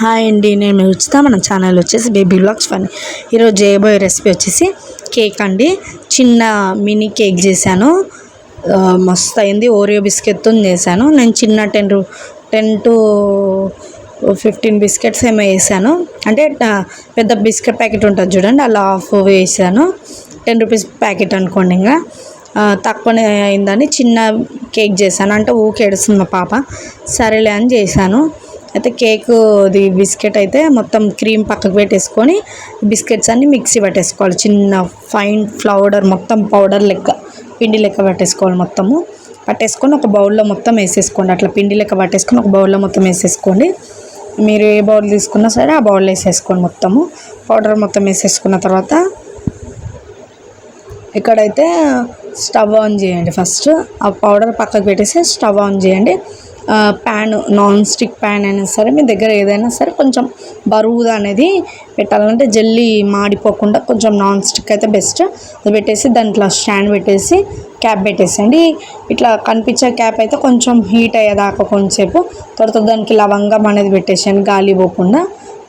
Hi అండి, నేను మీ ఉచిత మన ఛానల్ వచ్చేసి బేబీ బ్లాగ్స్ ఫన్. ఈరోజు చేయబోయే రెసిపీ వచ్చేసి కేక్ అండి. చిన్న మినీ కేక్ చేశాను, మస్తు అయింది. ఓరియో బిస్కెట్తో చేశాను నేను. చిన్న 10 to 15 బిస్కెట్స్ ఏమో వేసాను. అంటే పెద్ద బిస్కెట్ ప్యాకెట్ ఉంటుంది చూడండి, అలా హాఫ్ వేసాను. 10 రూపీస్ ప్యాకెట్ అనుకోండి. ఇంకా తక్కువనే అయిందని చిన్న కేక్ చేశాను. అంటే ఊకే ఏడుస్తుంది మా పాప, సరేలే అని చేశాను. అయితే కేక్ అది బిస్కెట్ అయితే మొత్తం క్రీమ్ పక్కకు పెట్టేసుకొని బిస్కెట్స్ అన్నీ మిక్సీ పట్టేసుకోవాలి. చిన్న ఫైన్ ఫ్లౌడర్ మొత్తం పౌడర్ లెక్క పిండి లెక్క పట్టేసుకోవాలి. మొత్తము పట్టేసుకొని ఒక బౌల్లో మొత్తం వేసేసుకోండి. అట్లా పిండి లెక్క పట్టేసుకొని ఒక బౌల్లో మొత్తం వేసేసుకోండి. మీరు ఏ బౌల్ తీసుకున్నా సరే ఆ బౌల్లో వేసేసుకోండి. మొత్తము పౌడర్ మొత్తం వేసేసుకున్న తర్వాత ఇక్కడైతే స్టవ్ ఆన్ చేయండి. ఫస్ట్ ఆ పౌడర్ పక్కకు పెట్టేసి స్టవ్ ఆన్ చేయండి. ప్యాన్, నాన్ స్టిక్ ప్యాన్ అయినా సరే, మీ దగ్గర ఏదైనా సరే కొంచెం బరువుగా అనేది పెట్టాలంటే జల్లి మాడిపోకుండా కొంచెం నాన్ స్టిక్ అయితే బెస్ట్. అది పెట్టేసి దాంట్లో స్టాండ్ పెట్టేసి క్యాప్ పెట్టేసండి. ఇట్లా కనిపించే క్యాప్ అయితే కొంచెం హీట్ అయ్యేదాకా కొంచెంసేపు తర్వాత దానికి లవంగం అనేది పెట్టేసాను, గాలి పోకుండా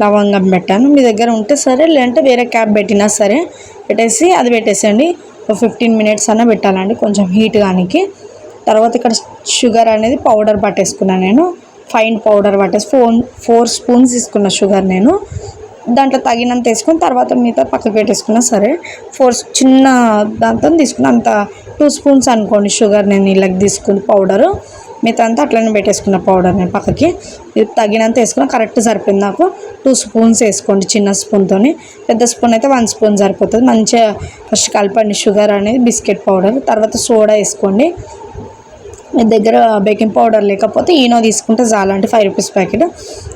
లవంగం పెట్టాను. మీ దగ్గర ఉంటే సరే, లేదంటే వేరే క్యాప్ పెట్టినా సరే పెట్టేసి అది పెట్టేసండి. 15 minutes అన్న పెట్టాలండి, కొంచెం హీట్ కానికి. తర్వాత ఇక్కడ షుగర్ అనేది పౌడర్ పట్టేసుకున్నాను నేను. ఫైన్ పౌడర్ పట్టేసి 4 స్పూన్స్ తీసుకున్న షుగర్ నేను. దాంట్లో తగినంత వేసుకొని తర్వాత మిగతా పక్కకు పెట్టేసుకున్నా సరే. 4 చిన్న దాంతో తీసుకున్న, అంత 2 స్పూన్స్ అనుకోండి షుగర్ నేను ఇళ్ళకి తీసుకుని పౌడరు. మిగతా అంతా అట్లనే పెట్టేసుకున్న పౌడర్ నేను పక్కకి. ఇది తగినంత వేసుకున్న, కరెక్ట్ సరిపోయింది నాకు. 2 స్పూన్స్ వేసుకోండి చిన్న స్పూన్తో. పెద్ద స్పూన్ అయితే 1 స్పూన్ సరిపోతుంది. మంచిగా ఫస్ట్ కలపండి షుగర్ అనేది, బిస్కెట్ పౌడర్. తర్వాత సోడా వేసుకోండి. మీ దగ్గర బేకింగ్ పౌడర్ లేకపోతే ఈనో తీసుకుంటే చాలా, అంటే 5 rupees packet.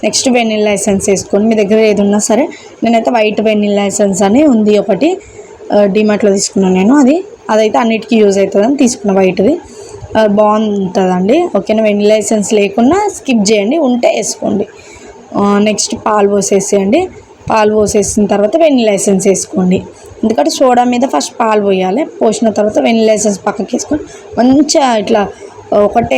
Next vanilla essence వేసుకోండి. మీ దగ్గర ఏది ఉన్నా సరే. నేనైతే వైట్ వెనిల్లా ఎసెన్స్ అని ఉంది ఒకటి, డిమార్ట్లో తీసుకున్నాను నేను. అదైతే అన్నిటికీ యూజ్ అవుతుందని తీసుకున్న, వైట్ది బాగుంటుందండి. ఓకేనా. వెనిల్లా ఎసెన్స్ లేకున్నా స్కిప్ చేయండి, ఉంటే వేసుకోండి. నెక్స్ట్ పాలు పోసేసేయండి. పాలు పోసేసిన తర్వాత వెనిల్లా ఎసెన్స్ వేసుకోండి. ఎందుకంటే సోడా మీద ఫస్ట్ పాలు పోయాలి. పోసిన తర్వాత వెనిల్లా ఎసెన్స్ పక్కకి వేసుకొని మంచిగా ఇట్లా ఒకటే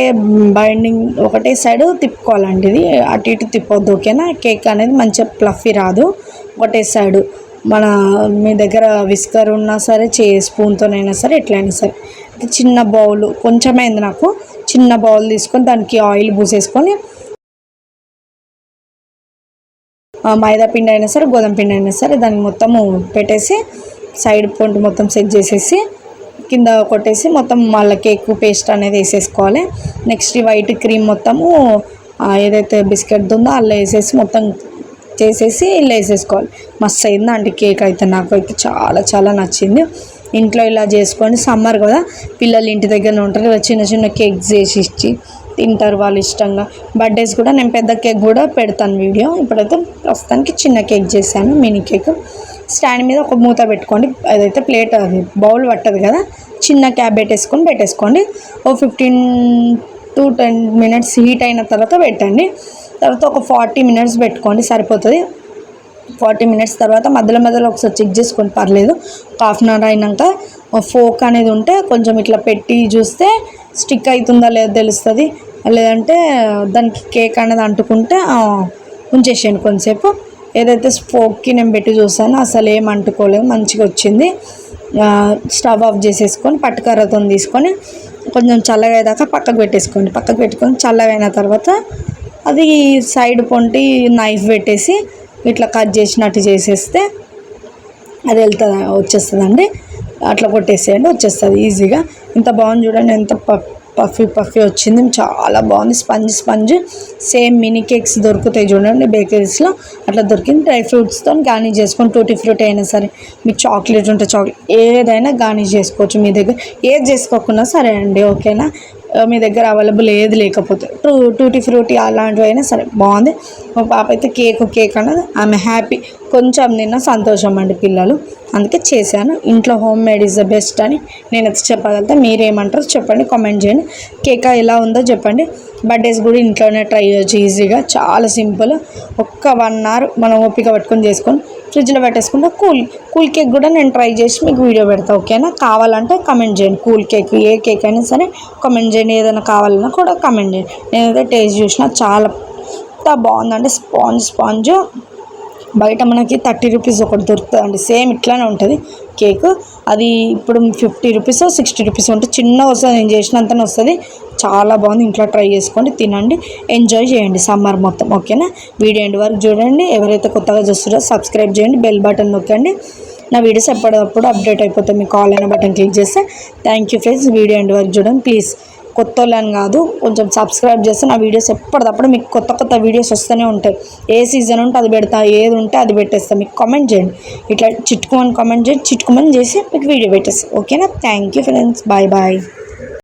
బైండింగ్, ఒకటే సైడ్ తిప్పుకోవాలండి. ఇది అటు ఇటు తిప్పొద్దు. ఓకేనా. కేక్ అనేది మంచిగా ప్లఫీ రాదు. ఒకటే సైడు మీ దగ్గర విస్కర్ ఉన్నా సరే, స్పూన్తోనైనా సరే, ఎట్లయినా సరే. చిన్న బౌల్ కొంచెమైంది నాకు. చిన్న బౌల్ తీసుకొని దానికి ఆయిల్ పూసేసుకొని, మైదా పిండి అయినా సరే, గోధుమ పిండి అయినా సరే, దాన్ని మొత్తము పెట్టేసి సైడ్ పొంటి మొత్తం సెట్ చేసేసి కింద కొట్టేసి మొత్తం మళ్ళీ కేక్ పేస్ట్ అనేది వేసేసుకోవాలి. నెక్స్ట్ వైట్ క్రీమ్ మొత్తము ఏదైతే బిస్కెట్ ఉందో అలా వేసేసి మొత్తం చేసేసి ఇలా వేసేసుకోవాలి. మస్తు అయిందండి కేక్ అయితే. నాకైతే చాలా చాలా నచ్చింది. ఇంట్లో ఇలా చేసుకోండి. సమ్మర్ కదా, పిల్లలు ఇంటి దగ్గర ఉంటారు కదా, చిన్న చిన్న కేక్స్ చేసి ఇచ్చి తింటారు వాళ్ళు ఇష్టంగా. బర్త్డేస్ కూడా నేను పెద్ద కేక్ కూడా పెడతాను వీడియో. ఇప్పుడైతే ప్రస్తుతానికి చిన్న కేక్ చేశాను, మినీ కేక్. స్టాండ్ మీద ఒక మూత పెట్టుకోండి. అదైతే ప్లేట్, అది బౌల్ పట్టదు కదా, చిన్న క్యాప్ పెట్టేసుకోండి. 15 to 10 minutes హీట్ అయిన తర్వాత పెట్టండి. తర్వాత ఒక 40 minutes పెట్టుకోండి, సరిపోతుంది. 40 minutes తర్వాత మధ్యలో మధ్యలో ఒకసారి చెక్ చేసుకోండి, పర్లేదు. ఒక ½ hour అయినాక ఫోక్ అనేది ఉంటే కొంచెం ఇట్లా పెట్టి చూస్తే స్టిక్ అవుతుందా లేదో తెలుస్తుంది. లేదంటే దానికి కేక్ అనేది అంటుకుంటే ఉంచేసేయండి కొంచెంసేపు. ఏదైతే ఫోక్కి నేను పెట్టి చూసానో అసలు ఏం అంటుకోలేదు, మంచిగా వచ్చింది. స్టవ్ ఆఫ్ చేసేసుకొని పట్టుకర్రతో తీసుకొని కొంచెం చల్లగా అయ్యేదాకా పక్కకు పెట్టుకొని చల్లగా తర్వాత అది సైడ్ పొంటి నైఫ్ పెట్టేసి ఇట్లా కట్ చేసినట్టు చేసేస్తే అది వచ్చేస్తుందండి. అట్లా కొట్టేసేయండి, వచ్చేస్తుంది ఈజీగా. ఇంత బాగుంది చూడండి, ఎంత పఫీ వచ్చింది. చాలా బాగుంది. స్పంజ్ సేమ్ మినీ కేక్స్ దొరుకుతాయి చూడండి బేకరీస్లో, అట్లా దొరికింది. డ్రై ఫ్రూట్స్తో గార్నిష్ చేసుకొని, టూటీ ఫ్రూటీ అయినా సరే, మీకు చాక్లెట్ ఉంటే చాక్లెట్ ఏదైనా గార్నిష్ చేసుకోవచ్చు. మీ దగ్గర ఏది చేసుకోకుండా సరే అండి. ఓకేనా. మీ దగ్గర అవైలబుల్ ఏది లేకపోతే టూటీ ఫ్రూటీ అలాంటివి అయినా సరే బాగుంది. మా పాప అయితే కేక్ అన్నది ఆమె హ్యాపీ. కొంచెం తిన్న సంతోషం అండి పిల్లలు, అందుకే చేశాను. ఇంట్లో home made is the best అని నేనైతే చెప్పగలుగుతా. మీరేమంటారు చెప్పండి, కామెంట్ చేయండి. కేక్ ఎలా ఉందో చెప్పండి. బర్త్డేస్ కూడా ఇంట్లోనే ట్రై చేయొచ్చు ఈజీగా, చాలా సింపుల్. ఒక్క 1 hour మనం ఓపిక పట్టుకొని చేసుకొని ఫ్రిడ్జ్లో పెట్టేసుకుంటే కూల్ కేక్ కూడా నేను ట్రై చేసి మీకు వీడియో పెడతాను. ఓకేనా. కావాలంటే కమెంట్ చేయండి. కూల్ కేక్ ఏ కేక్ అయినా సరే కమెంట్ చేయండి. ఏదైనా కావాలన్నా కూడా కమెంట్ చేయండి. నేనైతే టేస్ట్ చూసిన బాగుందండి. స్పాంజ్ బయట మనకి 30 రూపీస్ ఒకటి దొరుకుతుందండి, సేమ్ ఇట్లానే ఉంటుంది కేక్. అది ఇప్పుడు 50 రూపీస్ 60 రూపీస్ ఉంటుంది, చిన్నగా వస్తుంది, నేను చేసినంతనే వస్తుంది. చాలా బాగుంది, ఇంట్లో ట్రై చేసుకోండి, తినండి, ఎంజాయ్ చేయండి సమ్మర్ మొత్తం. ఓకేనా, వీడియో ఎండ్ వరకు చూడండి. ఎవరైతే కొత్తగా చూస్తారో సబ్స్క్రైబ్ చేయండి, బెల్ బటన్ నొక్కండి. నా వీడియోస్ ఎప్పటికప్పుడు అప్డేట్ అయిపోతాయి, మీకు కాల్ అయిన బటన్ క్లిక్ చేస్తే. Thank you friends, video end వరకు చూడండి ప్లీజ్. కొత్త వాళ్ళని కాదు, కొంచెం సబ్స్క్రైబ్ చేస్తే నా వీడియోస్ ఎప్పటికప్పుడు మీకు కొత్త వీడియోస్ వస్తూనే ఉంటాయి. ఏ సీజన్ ఉంటే అది పెడతా, ఏది ఉంటే అది పెట్టేస్తా. మీకు కామెంట్ చేయండి, ఇట్లా చిట్టుకోమని కామెంట్ చేయండి, చిట్టుకోమని చేసి మీకు వీడియో పెట్టేస్తాను. ఓకేనా, thank you friends, bye bye.